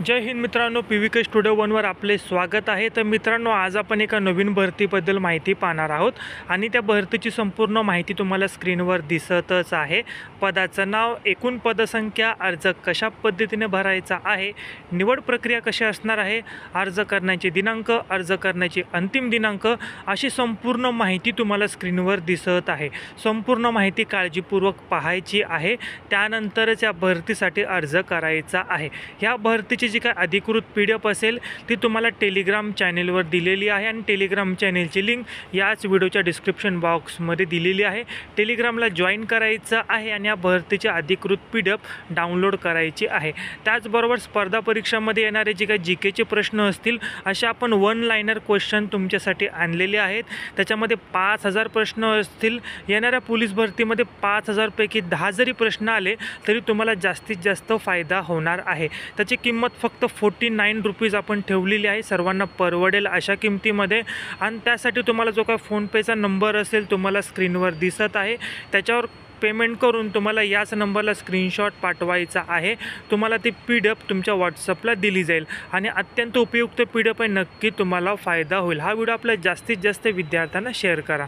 जय हिंद मित्रांनो, PVK studio वनवर आपले स्वागत आहे। तर मित्रांनो, आज आपण एका नवीन भरतीबद्दल माहिती पाहणार आहोत आणि त्या भरतीची संपूर्ण माहिती तुम्हाला स्क्रीनवर दिसतच आहे। पदाचं नाव, एकूण पदसंख्या, अर्ज कशा पद्धतीने भरायचा आहे, निवड प्रक्रिया कशी असणार आहे, अर्ज करण्याचे दिनांक, अर्ज करण्याची अंतिम दिनांक, अशी संपूर्ण माहिती तुम्हाला स्क्रीनवर दिसत आहे। संपूर्ण माहिती काळजीपूर्वक पाहायची आहे, त्यानंतरच या भरतीसाठी अर्ज करायचा आहे। ह्या भरतीची जी काय अधिकृत PDF असेल ती तुम्हाला टेलिग्राम चॅनेलवर दिलेली आहे आणि टेलिग्राम चॅनेलची लिंक याच व्हिडिओच्या डिस्क्रिप्शन बॉक्समध्ये दिलेली आहे। टेलिग्रामला जॉईन करायचं आहे आणि या भरतीची अधिकृत PDF डाउनलोड करायची आहे। त्याचबरोबर स्पर्धा परीक्षांमध्ये येणारे जे काही GKचे प्रश्न असतील असे आपण वन लाइनर क्वेश्चन तुमच्यासाठी आणलेले आहेत। त्याच्यामध्ये 5000 प्रश्न असतील। येणाऱ्या पोलीस भरतीमध्ये 5000 पैकी 10 जरी प्रश्न आले तरी तुम्हाला जास्तीत जास्त फायदा होणार आहे। त्याची किंमत फक्त 49 रुपीज आपण ठेवलेली आहे, सर्वांना परवडेल अशा किमतीमध्ये। आणि त्यासाठी तुम्हाला जो काय फोनपेचा नंबर असेल तुम्हाला स्क्रीनवर दिसत आहे, त्याच्यावर पेमेंट करून तुम्हाला याच नंबरला स्क्रीनशॉट पाठवायचा आहे। तुम्हाला ती PDF तुमच्या व्हॉट्सअपला दिली जाईल आणि अत्यंत उपयुक्त PDF आहे, नक्की तुम्हाला फायदा होईल। हा व्हिडिओ आपल्या जास्तीत जास्त विद्यार्थ्यांना शेअर करा।